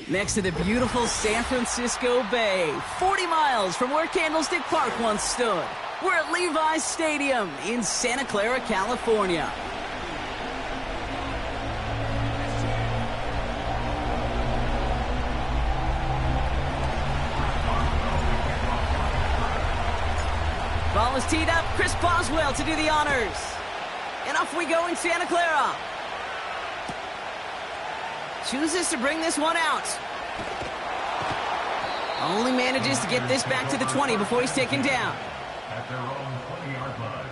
Next to the beautiful San Francisco Bay, 40 miles from where Candlestick Park once stood. We're at Levi's Stadium in Santa Clara, California. Ball is teed up. Chris Boswell to do the honors. And off we go in Santa Clara. Chooses to bring this one out. Only manages to get this back to the 20 before he's taken down. At their own 20-yard line.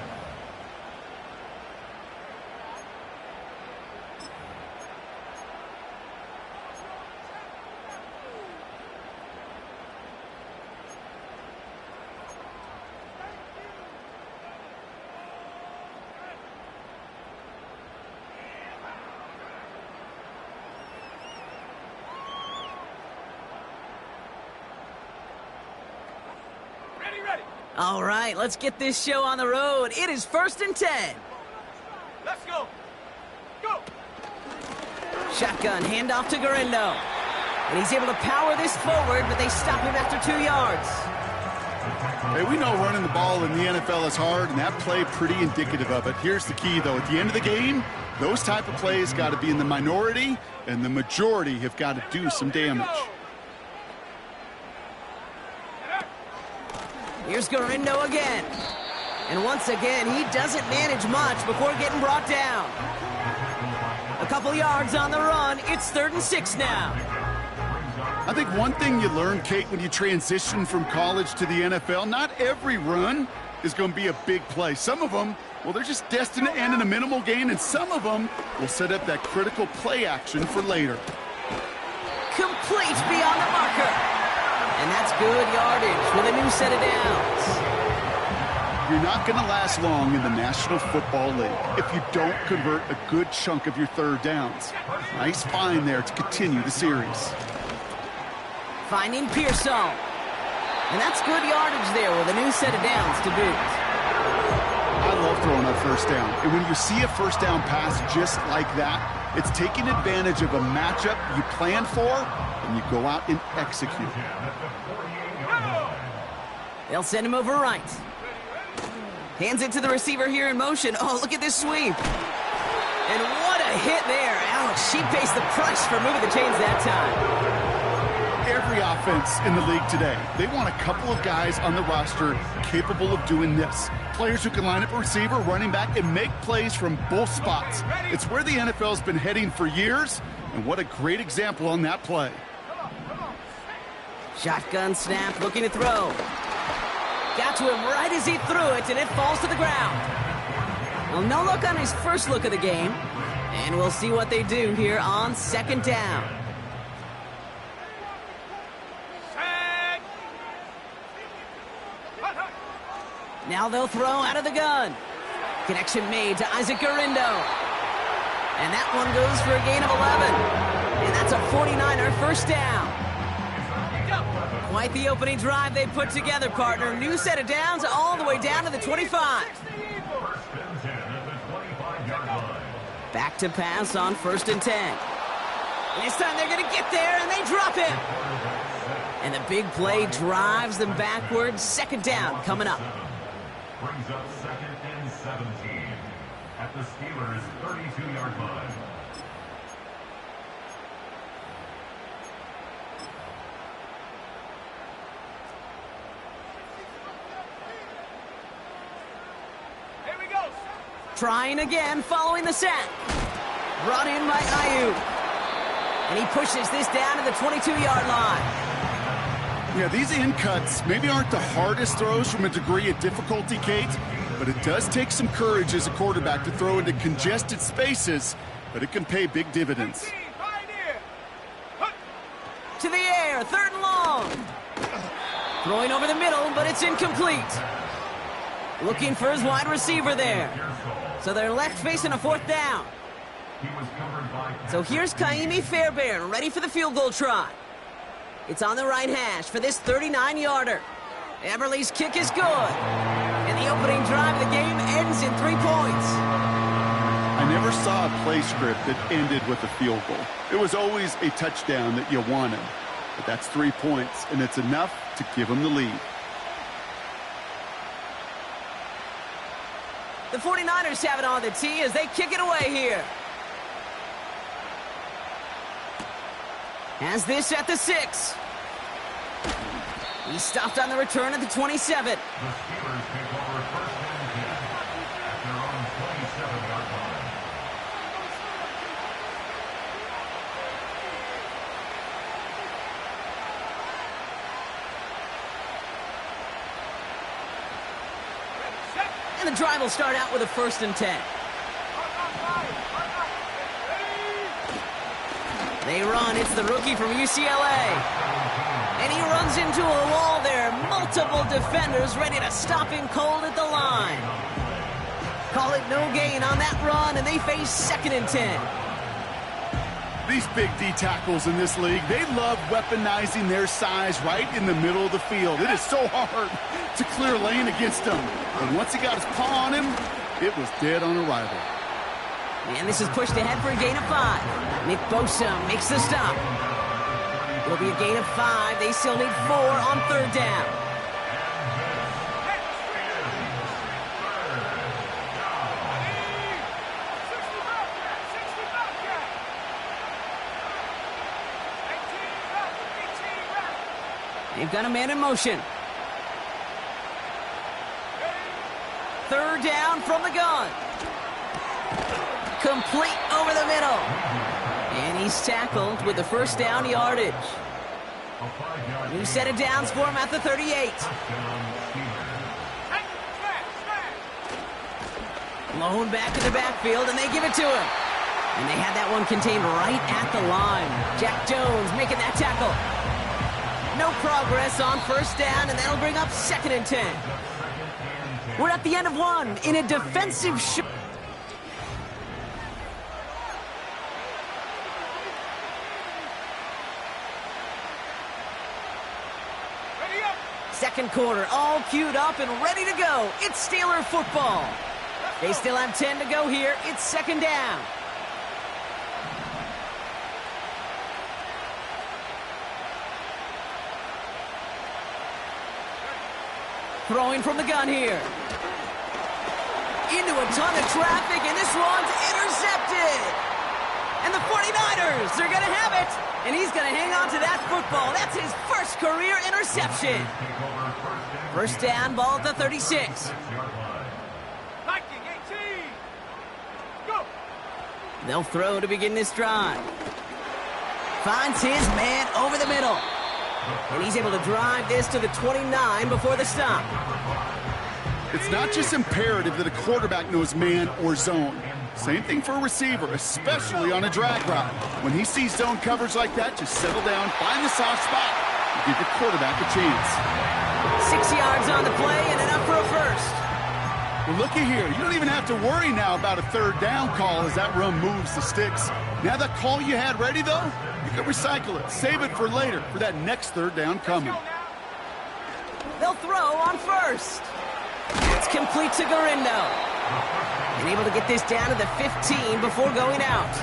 All right, let's get this show on the road. It is 1st and 10. Let's go. Go. Shotgun, handoff to Garindo. And he's able to power this forward, but they stop him after 2 yards. Hey, we know running the ball in the NFL is hard, and that play pretty indicative of it. Here's the key, though. At the end of the game, those type of plays got to be in the minority, and the majority have got to do some damage. Here's Garindo again. And once again, he doesn't manage much before getting brought down. A couple yards on the run. It's 3rd and 6 now. I think one thing you learn, Kate, when you transition from college to the NFL, not every run is going to be a big play. Some of them, well, they're just destined to end in a minimal gain, and some of them will set up that critical play action for later. Complete beyond the marker. And that's good yardage with a new set of downs. You're not going to last long in the National Football League if you don't convert a good chunk of your third downs. Nice find there to continue the series. Finding Pearsall. And that's good yardage there with a new set of downs to boot. I love throwing on first down. And when you see a first down pass just like that, it's taking advantage of a matchup you planned for, and you go out and execute. They'll send him over right. Hands it to the receiver here in motion. Oh, look at this sweep. And what a hit there. Alex, she pays the price for moving the chains that time. Every offense in the league today, they want a couple of guys on the roster capable of doing this. Players who can line up a receiver, running back, and make plays from both spots. It's where the NFL's been heading for years, and what a great example on that play. Shotgun snap, looking to throw. Got to him right as he threw it, and it falls to the ground. Well, no look on his first look of the game, and we'll see what they do here on 2nd down. Now they'll throw out of the gun. Connection made to Isaac Garindo. And that one goes for a gain of 11. And that's a 49er first down. Quite the opening drive they put together, partner. New set of downs all the way down to the 25. Back to pass on 1st and 10. And this time they're going to get there, and they drop him. And the big play drives them backwards. 2nd down coming up. Brings up 2nd and 17 at the Steelers' 32-yard line. Here we go. Trying again following the sack. Brought in by Aiyuk. And he pushes this down to the 22-yard line. Yeah, these in cuts maybe aren't the hardest throws from a degree of difficulty, Kate, but it does take some courage as a quarterback to throw into congested spaces, but it can pay big dividends. To the air, 3rd and long. Throwing over the middle, but it's incomplete. Looking for his wide receiver there. So they're left facing a 4th down. So here's Kaimi Fairbairn, ready for the field goal try. It's on the right hash for this 39-yarder. Eberle's kick is good. And the opening drive of the game ends in 3 points. I I never saw a play script that ended with a field goal. It was always a touchdown that you wanted. But that's 3 points, and it's enough to give them the lead. The 49ers have it on the tee as they kick it away here. Has this at the 6. He stopped on the return at the 27. The Steelers take over first and 10 at their own 27-yard line. And the drive will start out with a 1st and 10. They run. It's the rookie from UCLA. And he runs into a wall there. Multiple defenders ready to stop him cold at the line. Call it no gain on that run, and they face 2nd and 10. These big D tackles in this league, they love weaponizing their size right in the middle of the field. It is so hard to clear lane against him. And once he got his paw on him, it was dead on arrival. And this is pushed ahead for a gain of 5. Nick Bosa makes the stop. It'll be a gain of 5. They still need 4 on 3rd down. They've got a man in motion. 3rd down from the gun. Complete over the middle. And he's tackled with the 1st down yardage. New set of downs for him at the 38. Blown back to the backfield, and they give it to him. And they had that one contained right at the line. Jack Jones making that tackle. No progress on 1st down, and that'll bring up 2nd and 10. We're at the end of one in a defensive shot. Second quarter, all queued up and ready to go. It's Steeler football. They still have 10 to go here. It's 2nd down. Throwing from the gun here. Into a ton of traffic, and this one's intercepted. And the 49ers, they're going to have it. And he's going to hang on to that football. That's his first career interception. 1st down, ball at the 36. They'll throw to begin this drive. Finds his man over the middle. And he's able to drive this to the 29 before the stop. It's not just imperative that a quarterback knows man or zone. Same thing for a receiver, especially on a drag route. When he sees zone coverage like that, just settle down, find the soft spot, and give your quarterback a chance. 6 yards on the play and enough for a 1st. Well, looky here. You don't even have to worry now about a 3rd down call as that run moves the sticks. Now that call you had ready, though, you can recycle it. Save it for later, for that next 3rd down coming. They'll throw on 1st. It's complete to Garindo. And able to get this down to the 15 before going out.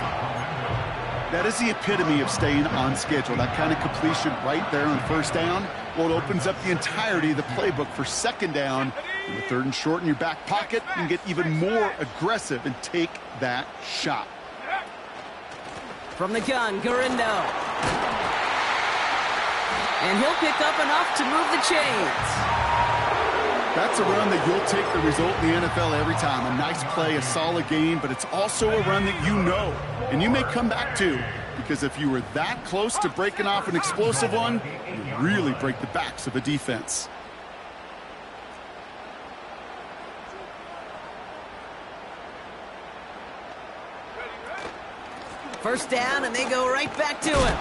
That is the epitome of staying on schedule. That kind of completion right there on 1st down. Well, it opens up the entirety of the playbook for 2nd down. And with 3rd and short in your back pocket, you can get even more aggressive and take that shot. From the gun, Garindo. And he'll pick up enough to move the chains. That's a run that you'll take the result in the NFL every time. A nice play, a solid game, but it's also a run that you know, and you may come back to, because if you were that close to breaking off an explosive one, you really break the backs of a defense. First down, and they go right back to him.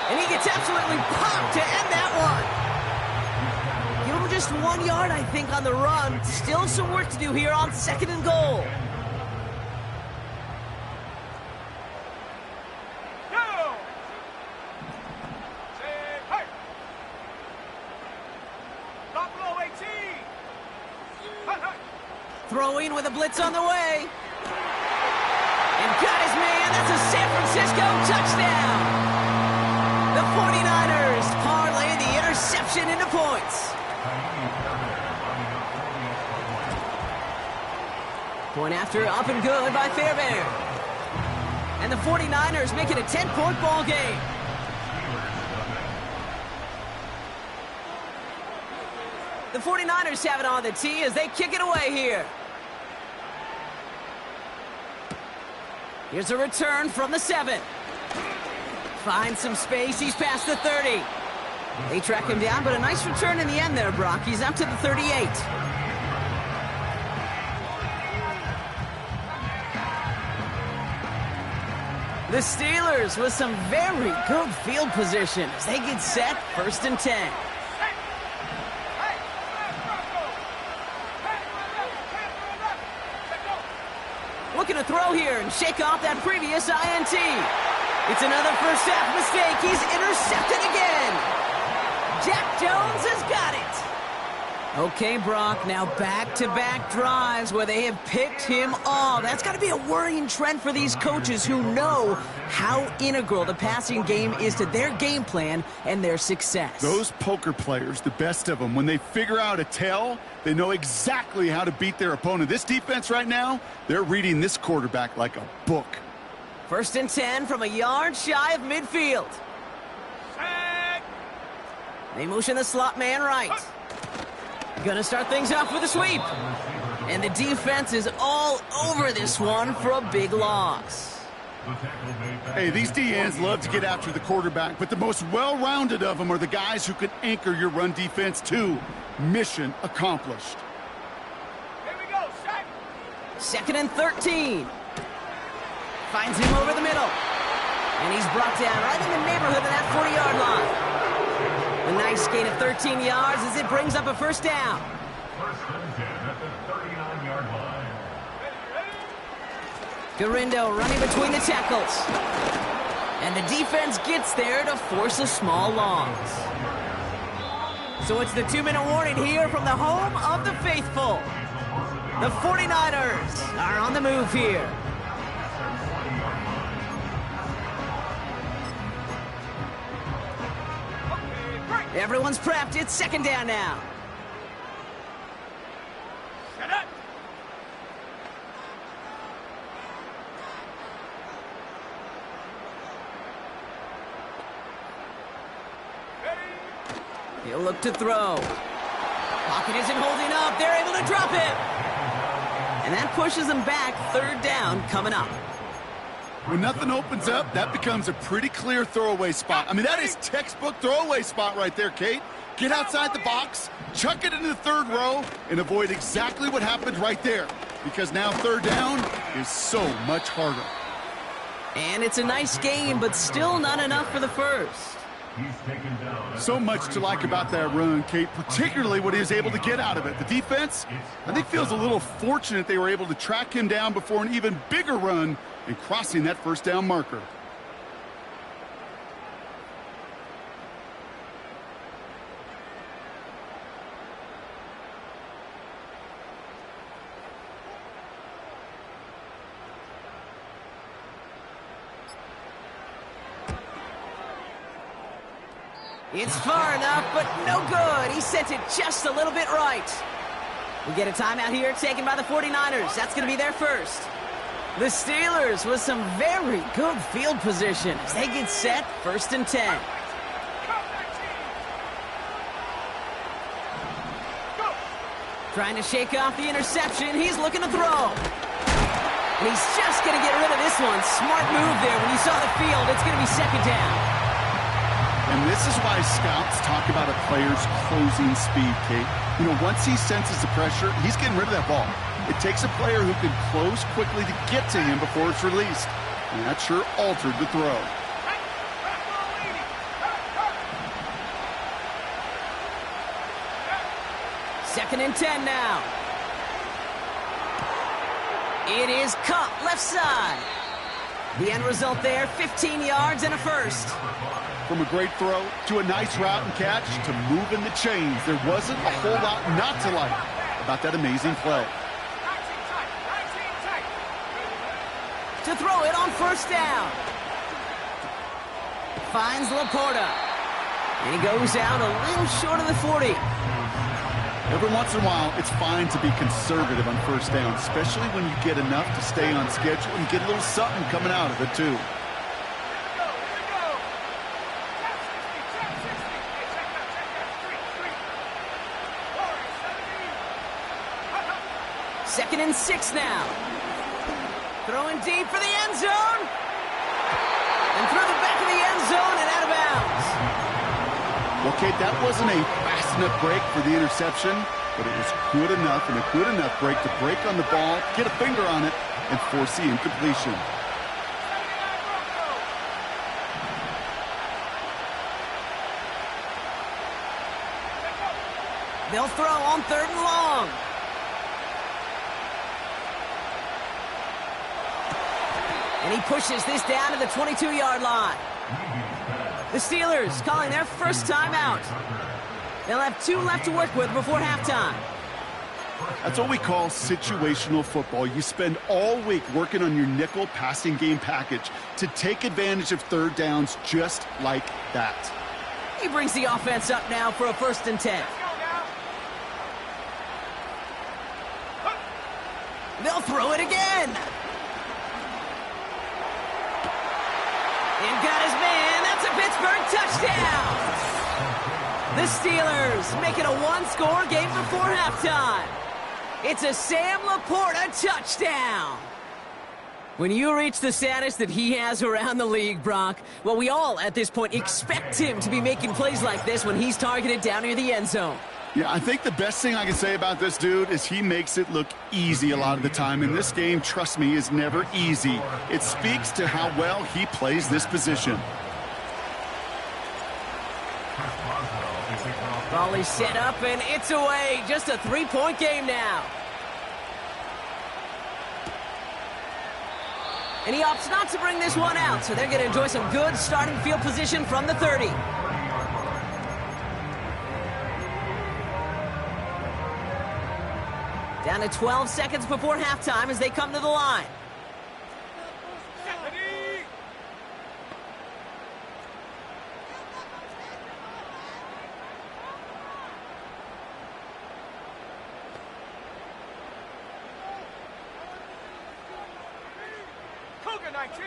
And he gets absolutely popped to end that one. Give him just 1 yard, I think, on the run. Still some work to do here on 2nd and goal. Throwing with a blitz on the way. got his man. That's a San Francisco touchdown. The 49ers parlay the interception into points. Point after, up and good by Fairbairn. And the 49ers make it a 10-point ball game. The 49ers have it on the tee as they kick it away here. Here's a return from the 7. Finds some space. He's past the 30. They track him down, but a nice return in the end there, Brock. He's up to the 38. The Steelers with some very good field position as they get set, 1st and 10. Looking to throw here and shake off that previous INT. It's another first half mistake. He's intercepted again. Jack Jones has got it. Okay, Brock, now back-to-back drives where they have picked him off. That's got to be a worrying trend for these coaches who know how integral the passing game is to their game plan and their success. Those poker players, the best of them, when they figure out a tell, they know exactly how to beat their opponent. This defense right now, they're reading this quarterback like a book. 1st and 10 from a yard shy of midfield. They motion the slot man right. Gonna start things off with a sweep. And the defense is all over this one for a big loss. Hey, these DNs love to get after the quarterback, but the most well-rounded of them are the guys who can anchor your run defense too. Mission accomplished. Here we go, Shaq. 2nd and 13. Finds him over the middle. And he's brought down right in the neighborhood of that 40-yard line. A nice gain of 13 yards as it brings up a first down. 1st and 10 at the 39-yard line. Garindo running between the tackles. And the defense gets there to force a small loss. So it's the 2-minute warning here from the home of the faithful. The 49ers are on the move here. Everyone's prepped. It's 2nd down now. Set up. He'll look to throw. Pocket isn't holding up. They're able to drop it. And that pushes them back. 3rd down coming up. When nothing opens up, that becomes a pretty clear throwaway spot. I mean, that is textbook throwaway spot right there, Kate. Get outside the box, chuck it into the 3rd row, and avoid exactly what happened right there. Because now 3rd down is so much harder. And it's a nice game, but still not enough for the first. He's taken down. So much to like about that run, Kate, particularly what he was able to get out of it. The defense, I think, feels a little fortunate they were able to track him down before an even bigger run and crossing that 1st down marker. It's far enough, but no good. He sent it just a little bit right. We get a timeout here taken by the 49ers. That's going to be their first. The Steelers with some very good field position as they get set, 1st and 10. Trying to shake off the interception. He's looking to throw. And he's just going to get rid of this one. Smart move there. When you saw the field, it's going to be 2nd down. And this is why scouts talk about a player's closing speed, Kate. You know, once he senses the pressure, he's getting rid of that ball. It takes a player who can close quickly to get to him before it's released. And that sure altered the throw. Second and 10 now. It is Kupp, left side. The end result there, 15 yards and a first. From a great throw to a nice route and catch to moving the chains, there wasn't a whole lot not to like about that amazing play. to throw it on first down. Finds Laporta. And he goes out a little short of the 40. Every once in a while, it's fine to be conservative on first down, especially when you get enough to stay on schedule and get a little something coming out of it, too. Second and 6 now. Throwing deep for the end zone. And through the back of the end zone and out of bounds. Okay, that wasn't a fast enough break for the interception, but it was good enough and a good enough break to break on the ball, get a finger on it, and force the incompletion. They'll throw on 3rd and long. And he pushes this down to the 22-yard line. The Steelers calling their first timeout. They'll have 2 left to work with before halftime. That's what we call situational football. You spend all week working on your nickel passing game package to take advantage of 3rd downs just like that. He brings the offense up now for a 1st and 10. They'll throw it again. And got his man. That's a Pittsburgh touchdown. The Steelers make it a 1-score game before halftime. It's a Sam Laporta touchdown. When you reach the status that he has around the league, Brock, well, we all at this point expect him to be making plays like this when he's targeted down near the end zone. Yeah, I think the best thing I can say about this dude is he makes it look easy a lot of the time. And this game, trust me, is never easy. It speaks to how well he plays this position. Volley set up, and it's away. Just a 3-point game now. And he opts not to bring this one out, so they're going to enjoy some good starting field position from the 30. Down to 12 seconds before halftime as they come to the line. Cougar 19.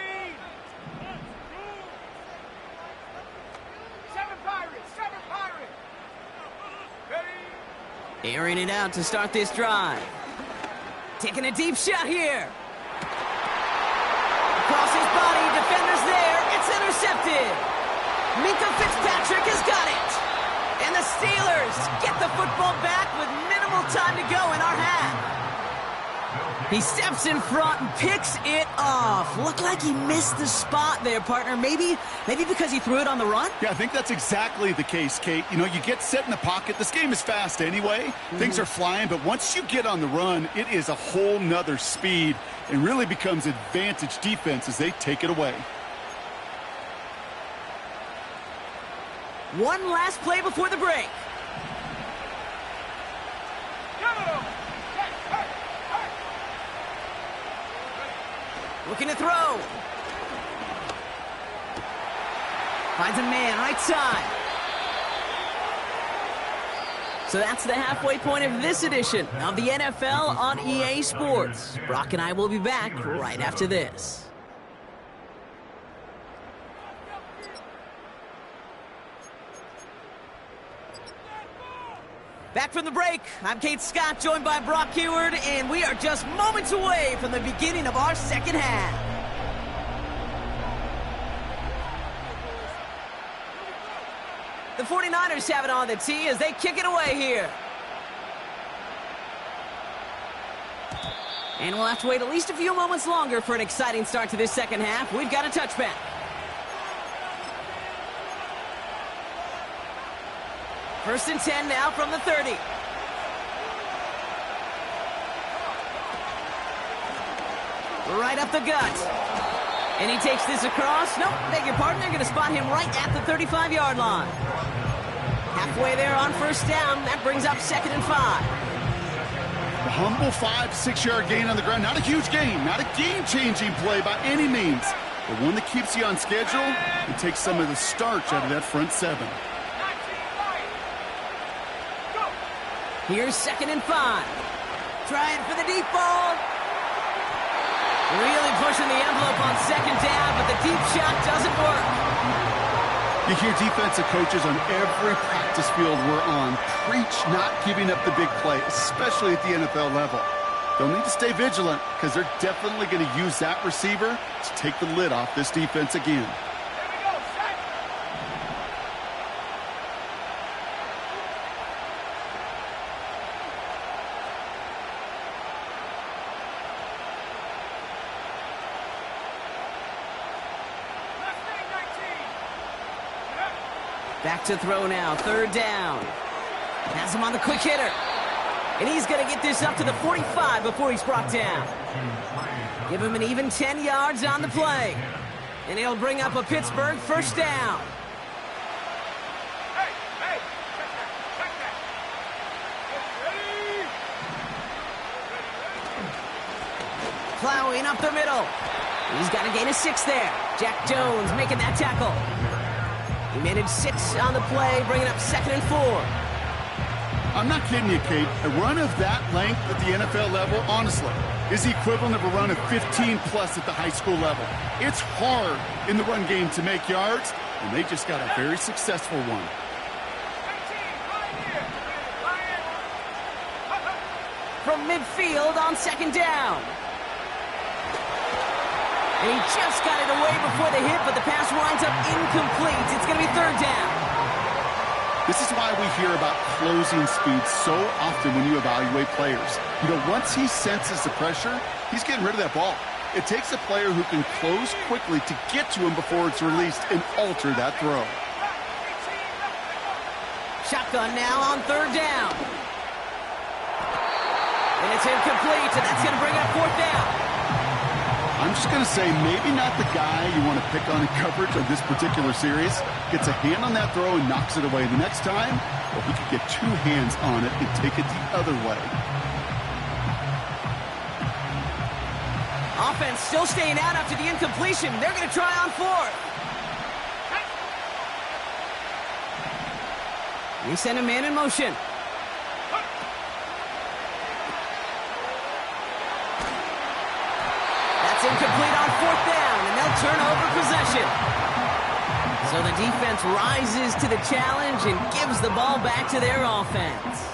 7 Pirates. 7 Pirates. Ready? Airing it out to start this drive. Taking a deep shot here. Across his body, defenders there. It's intercepted. Minkah Fitzpatrick has got it. And the Steelers get the football back with minimal time to go in our half. He steps in front and picks it off. Looked like he missed the spot there, partner. Maybe because he threw it on the run? Yeah, I think that's exactly the case, Kate. You know, you get set in the pocket. This game is fast anyway. Things are flying, but once you get on the run, it is a whole nother speed and really becomes advantage defense as they take it away. One last play before the break. Looking to throw. Finds a man right side. So that's the halfway point of this edition of the NFL on EA Sports. Brock and I will be back right after this. Back from the break, I'm Kate Scott, joined by Brock Huard, and we are just moments away from the beginning of our second half. The 49ers have it on the tee as they kick it away here. And we'll have to wait at least a few moments longer for an exciting start to this second half. We've got a touchback. First and 10 now from the 30. Right up the gut. And he takes this across. Nope, beg your pardon. They're going to spot him right at the 35-yard line. Halfway there on first down. That brings up 2nd and 5. The humble 5-6 yard gain on the ground. Not a huge gain, not a game-changing play by any means, but one that keeps you on schedule and takes some of the starch out of that front seven. Here's 2nd and 5. Trying for the deep ball. Really pushing the envelope on 2nd down, but the deep shot doesn't work. You hear defensive coaches on every practice field we're on preach not giving up the big play, especially at the NFL level. They'll need to stay vigilant because they're definitely going to use that receiver to take the lid off this defense again. Back to throw now, 3rd down. Has him on the quick hitter. And he's going to get this up to the 45 before he's brought down. Give him an even 10 yards on the play. And he'll bring up a Pittsburgh 1st down. Hey, check that. Ready? Plowing up the middle. He's got to gain a 6 there. Jack Jones making that tackle. He managed 6 on the play, bringing up 2nd and 4. I'm not kidding you, Kate. A run of that length at the NFL level, honestly, is the equivalent of a run of 15-plus at the high school level. It's hard in the run game to make yards, and they just got a very successful one. From midfield on 2nd down. And he just got it away before the hit, but the pass winds up incomplete. It's going to be 3rd down. This is why we hear about closing speed so often when you evaluate players. You know, once he senses the pressure, he's getting rid of that ball. It takes a player who can close quickly to get to him before it's released and alter that throw. Shotgun now on 3rd down. And it's incomplete, and that's going to bring up 4th down. I'm just going to say maybe not the guy you want to pick on in coverage of this particular series. Gets a hand on that throw and knocks it away. The next time, well, he could get 2 hands on it and take it the other way. Offense still staying out after the incompletion. They're going to try on 4th. We send a man in motion. That's incomplete on 4th down, and they'll turn over possession. So the defense rises to the challenge and gives the ball back to their offense.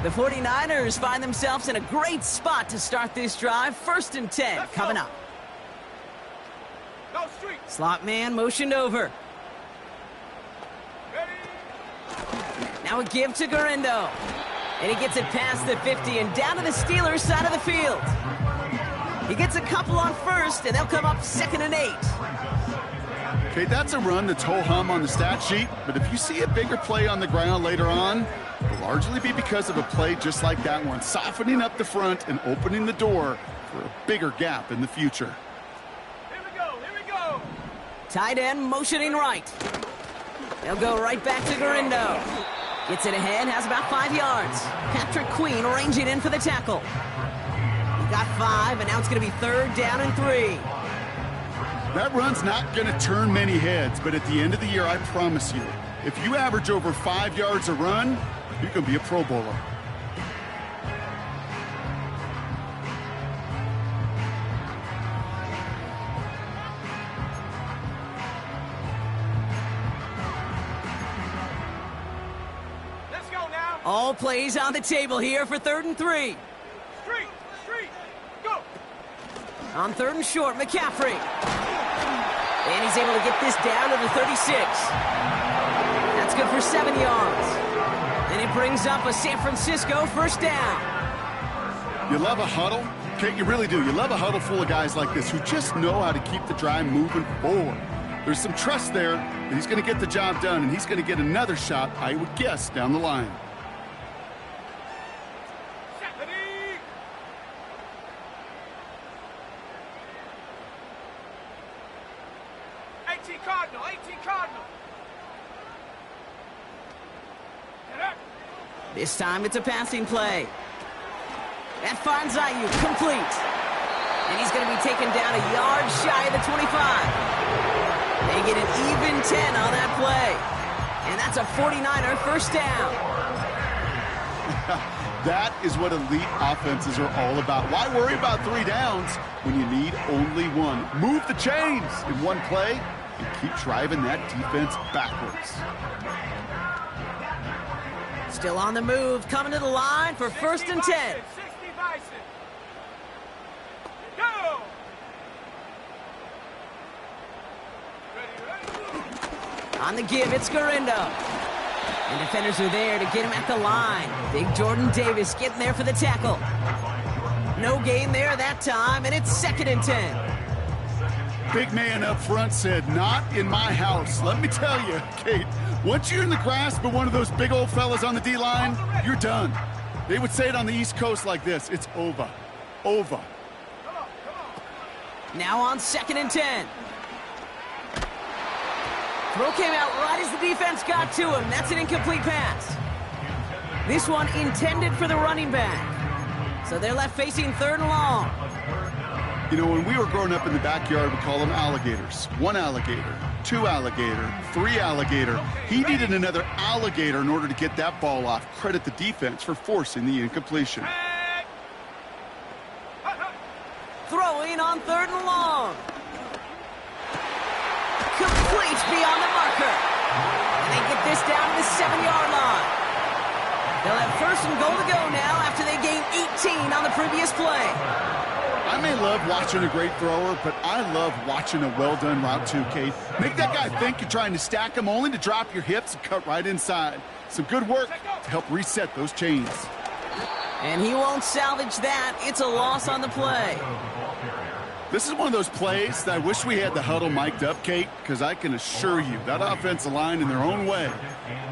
The 49ers find themselves in a great spot to start this drive. 1st and 10 coming up. No street. Slot man motioned over. Now a give to Garindo. And he gets it past the 50 and down to the Steelers' side of the field. He gets a couple on 1st, and they'll come up 2nd and 8. Okay, that's a run that's ho-hum on the stat sheet, but if you see a bigger play on the ground later on, it'll largely be because of a play just like that one, softening up the front and opening the door for a bigger gap in the future. Here we go. Tight end motioning right. They'll go right back to Garindo. Gets it ahead, has about 5 yards. Patrick Queen ranging in for the tackle. He got 5, and now it's going to be 3rd down and 3. That run's not going to turn many heads, but at the end of the year, I promise you, if you average over 5 yards a run, you're going to be a Pro Bowler. All plays on the table here for 3rd and 3. Street, go! On 3rd and short, McCaffrey. And he's able to get this down to the 36. That's good for 7 yards. And it brings up a San Francisco 1st down. You love a huddle? Okay, you really do. You love a huddle full of guys like this who just know how to keep the drive moving forward. There's some trust there that he's going to get the job done, and he's going to get another shot, I would guess, down the line. 18 Cardinal, 18 Cardinal. Get up. This time it's a passing play. That finds Ayuk complete. And he's going to be taken down a yard shy of the 25. They get an even 10 on that play. And that's a 49er first down. That is what elite offenses are all about. Why worry about 3 downs when you need only 1? Move the chains in one play and keep driving that defense backwards. Still on the move, coming to the line for first and 10. 60 Bison. Go. Ready. On the give, it's Garindo. And defenders are there to get him at the line. Big Jordan Davis getting there for the tackle. No gain there that time, and it's second and 10. Big man up front said, not in my house. Let me tell you, Kate, once you're in the grasp of one of those big old fellas on the D-line, you're done. They would say it on the East Coast like this, it's over. Over. Now on second and 10. Throw came out right as the defense got to him. That's an incomplete pass. This one intended for the running back. So they're left facing third and long. You know, when we were growing up in the backyard, we call them alligators. 1 alligator, 2 alligator, 3 alligator. He needed another alligator in order to get that ball off. Credit the defense for forcing the incompletion. Throwing on third and long. Complete beyond the marker. And they get this down to the 7-yard line. They'll have first and goal to go now after they gain 18 on the previous play. I may love watching a great thrower, but I love watching a well-done route too, Kate. Make that guy think you're trying to stack him only to drop your hips and cut right inside. Some good work to help reset those chains. And he won't salvage that. It's a loss on the play. This is one of those plays that I wish we had the huddle mic'd up, Kate, because I can assure you that offensive line in their own way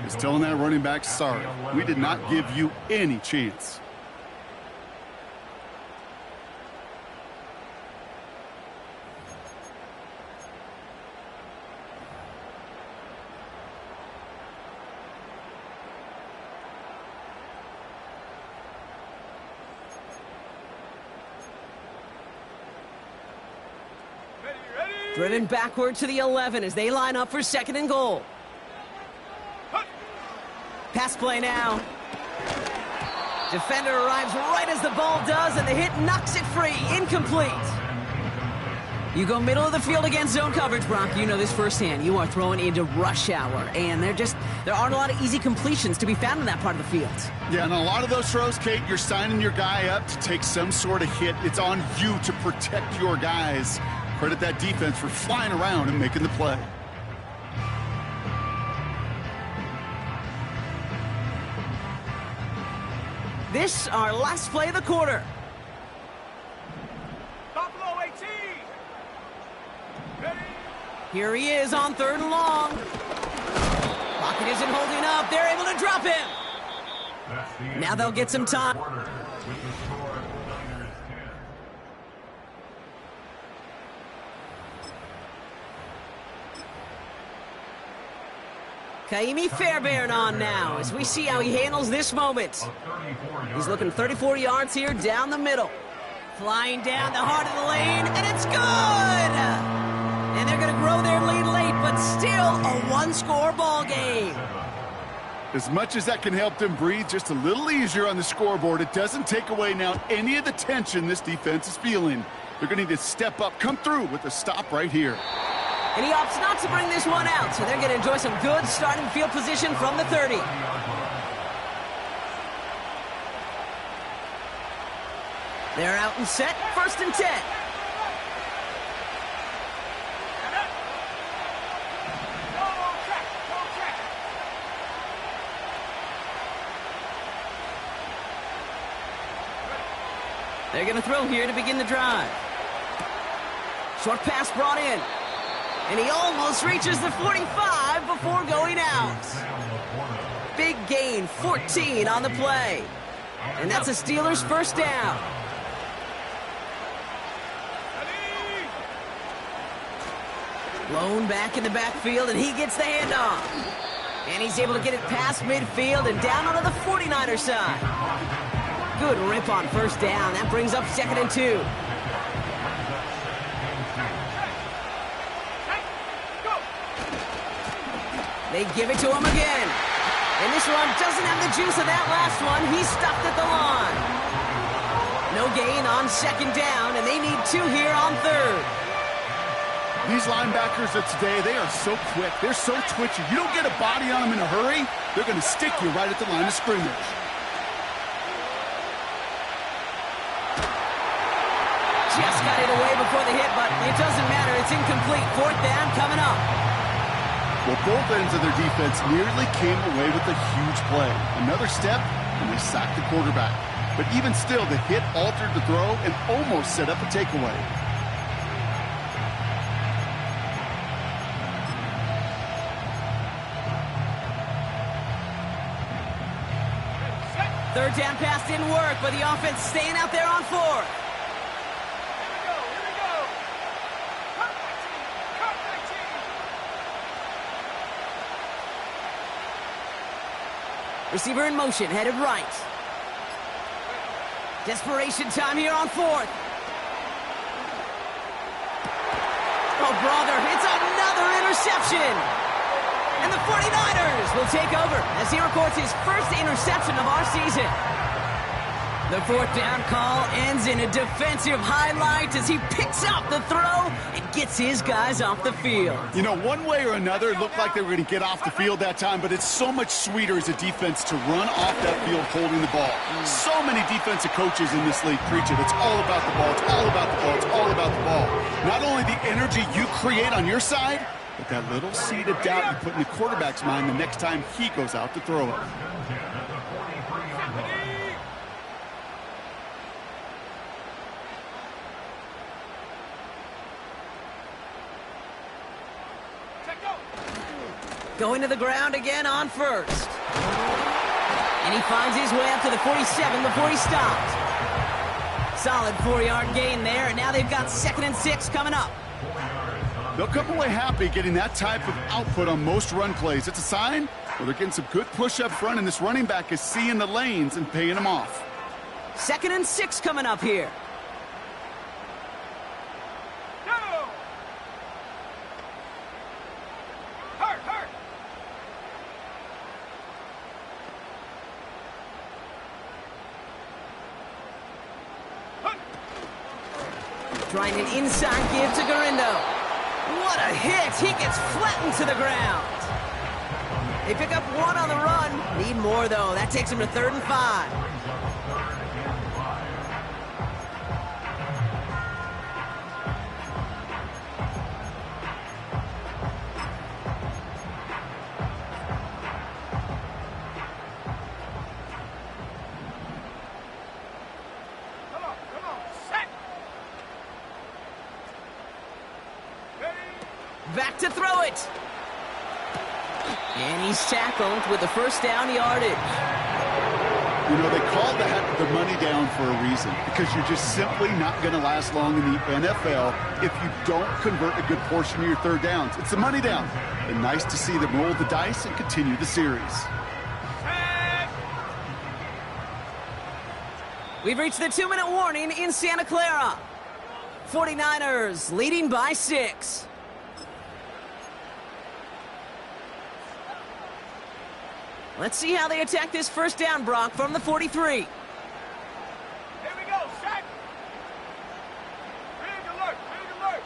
is telling that running back, sorry, we did not give you any chance. Driven backward to the 11 as they line up for second and goal. Pass play now. Defender arrives right as the ball does, and the hit knocks it free. Incomplete. You go middle of the field against zone coverage, Brock. You know this firsthand. You are throwing into rush hour, and there aren't a lot of easy completions to be found in that part of the field. Yeah, and a lot of those throws, Kate, you're signing your guy up to take some sort of hit. It's on you to protect your guys. Credit that defense for flying around and making the play. This, our last play of the quarter. Buffalo 18. Ready. Here he is on third and long. Pocket isn't holding up. They're able to drop him. Now they'll get some time. Kaimi Fairbairn on now as we see how he handles this moment. He's looking 34 yards here down the middle. Flying down the heart of the lane, and it's good! And they're going to grow their lead late, but still a one-score ball game. As much as that can help them breathe just a little easier on the scoreboard, it doesn't take away now any of the tension this defense is feeling. They're going to need to step up, come through with a stop right here. And he opts not to bring this one out, so they're going to enjoy some good starting field position from the 30. They're out and set, first and 10. They're going to throw here to begin the drive. Short pass brought in. And he almost reaches the 45 before going out. Big gain, 14 on the play. And that's a Steelers first down. Blown back in the backfield, and he gets the handoff. And he's able to get it past midfield and down onto the 49er side. Good rip on first down. That brings up 2nd and 2. They give it to him again. And this one doesn't have the juice of that last one. He's stopped at the line. No gain on 2nd down, and they need 2 here on 3rd. These linebackers of today, they are so quick. They're so twitchy. You don't get a body on them in a hurry, they're going to stick you right at the line of scrimmage. Just got it away before the hit, but it doesn't matter. It's incomplete. 4th down coming up. Well, both ends of their defense nearly came away with a huge play. Another step, and they sacked the quarterback. But even still, the hit altered the throw and almost set up a takeaway. Third down pass didn't work, but the offense staying out there on 4th. Receiver in motion, headed right. Desperation time here on 4th. Oh, brother, it's another interception. And the 49ers will take over as he records his first interception of our season. The 4th down call ends in a defensive highlight as he picks up the throw and gets his guys off the field. You know, one way or another, it looked like they were going to get off the field that time, but it's so much sweeter as a defense to run off that field holding the ball. So many defensive coaches in this league preach it. It's all about the ball. It's all about the ball. It's all about the ball. Not only the energy you create on your side, but that little seed of doubt you put in the quarterback's mind the next time he goes out to throw it. Going to the ground again on 1st. And he finds his way up to the 47 before he stopped. Solid 4-yard gain there, and now they've got 2nd and 6 coming up. They'll come away happy getting that type of output on most run plays. It's a sign where they're getting some good push up front, and this running back is seeing the lanes and paying them off. 2nd and 6 coming up here. Trying an inside give to Garindo. What a hit! He gets flattened to the ground. They pick up 1 on the run. Need more, though. That takes him to 3rd and 5. Back to throw it. And he's tackled with the 1st down yardage. You know, they call that the money down for a reason, because you're just simply not going to last long in the NFL if you don't convert a good portion of your 3rd downs. It's the money down. And nice to see them roll the dice and continue the series. We've reached the 2-minute warning in Santa Clara. 49ers leading by 6. Let's see how they attack this 1st down, Brock, from the 43. Here we go, sack. Big alert, big alert.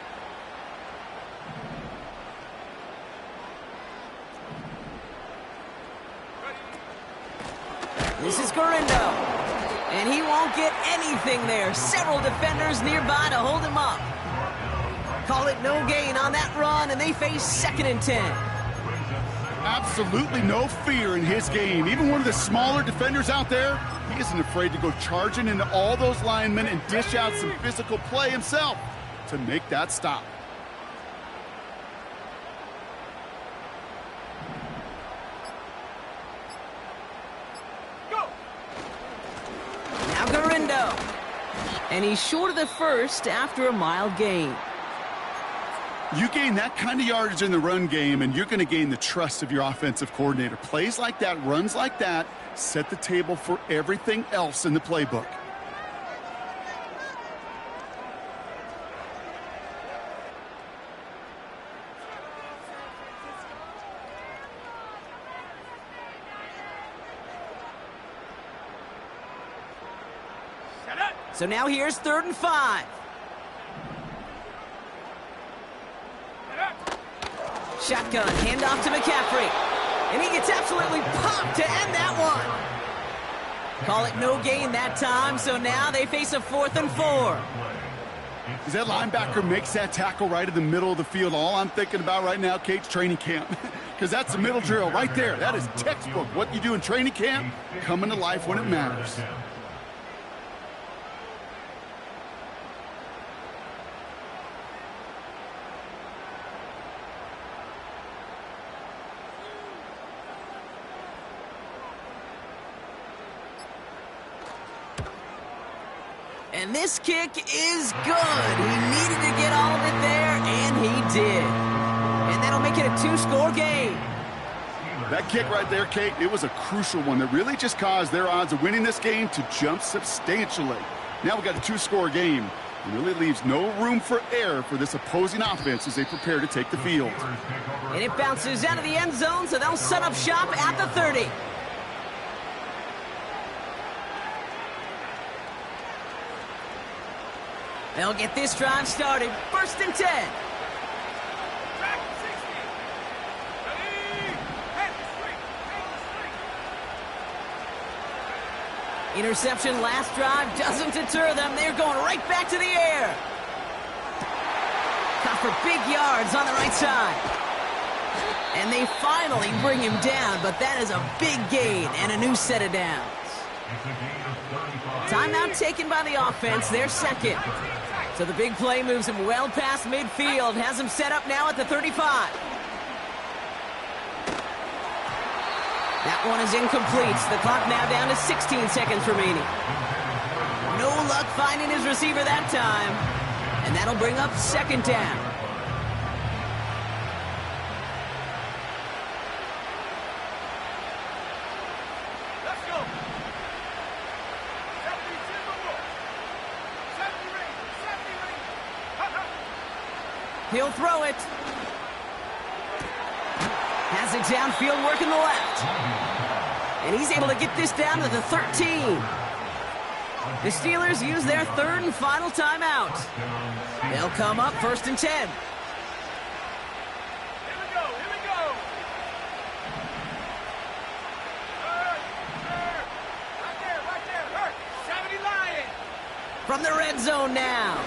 Ready. This is Garindo. And he won't get anything there. Several defenders nearby to hold him up. Call it no gain on that run, and they face 2nd and 10. Absolutely no fear in his game. Even one of the smaller defenders out there, he isn't afraid to go charging into all those linemen and dish out some physical play himself to make that stop. Go. Now Garindo. And he's short of the 1st after a mild gain. You gain that kind of yardage in the run game, and you're going to gain the trust of your offensive coordinator. Plays like that, runs like that, set the table for everything else in the playbook. So now here's 3rd and 5. Shotgun, handoff to McCaffrey. And he gets absolutely popped to end that one. Call it no gain that time, so now they face a 4th and 4. As that linebacker makes that tackle right in the middle of the field, all I'm thinking about right now, Kate's training camp. Because that's the middle drill right there. That is textbook. What you do in training camp, coming to life when it matters. And this kick is good. He needed to get all of it there, and he did. And that'll make it a 2-score game. That kick right there, Kate, it was a crucial one that really just caused their odds of winning this game to jump substantially. Now we got a 2-score game. It really leaves no room for error for this opposing offense as they prepare to take the field. And it bounces out of the end zone, so they'll set up shop at the 30. They'll get this drive started. 1st and 10. Interception last drive doesn't deter them. They're going right back to the air. Caught for big yards on the right side. And they finally bring him down, but that is a big gain and a new set of downs. Timeout taken by the offense, their 2nd. So the big play moves him well past midfield, has him set up now at the 35. That one is incomplete. The clock now down to 16 seconds remaining. No luck finding his receiver that time. And that'll bring up 2nd down. Let's go. He'll throw it. Has it downfield, working the left. And he's able to get this down to the 13. The Steelers use their 3rd and final timeout. They'll come up 1st and 10. Here we go. Right there. Hurt. 70 Lions. From the red zone now.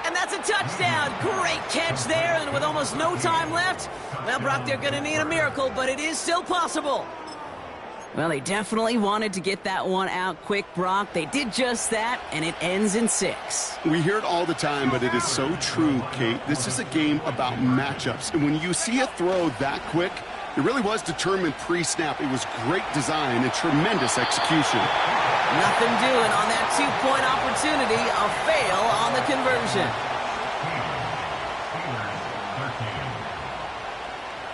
And that's a touchdown. Great catch there, and with almost no time left, well, Brock, they're going to need a miracle, but it is still possible. Well, they definitely wanted to get that one out quick, Brock. They did just that, and it ends in 6. We hear it all the time, but it is so true, Kate. This is a game about matchups. And when you see a throw that quick, it really was determined pre-snap. It was great design and tremendous execution. Nothing doing on that 2-point opportunity. A fail on the conversion.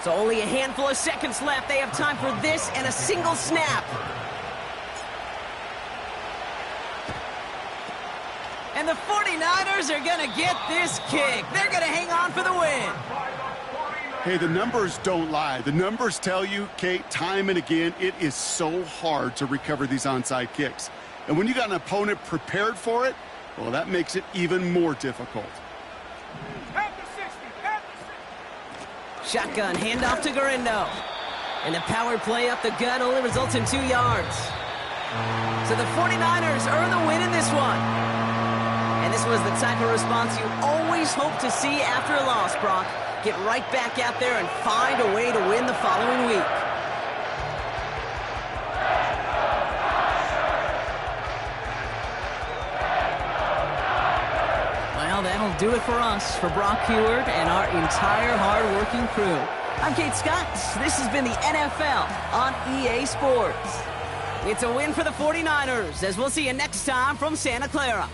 So only a handful of seconds left. They have time for this and a single snap. And the 49ers are going to get this kick. They're going to hang on for the win. Hey, the numbers don't lie. The numbers tell you, Kate, time and again, it is so hard to recover these onside kicks. And when you got an opponent prepared for it, well, that makes it even more difficult. Shotgun, handoff to Garindo. And the power play up the gut only results in 2 yards. So the 49ers earn the win in this one. And this was the type of response you always hope to see after a loss, Brock. Get right back out there and find a way to win the following week. Well, that'll do it for us, for Brock Huard and our entire hard-working crew. I'm Kate Scott. This has been the NFL on EA Sports. It's a win for the 49ers, as we'll see you next time from Santa Clara.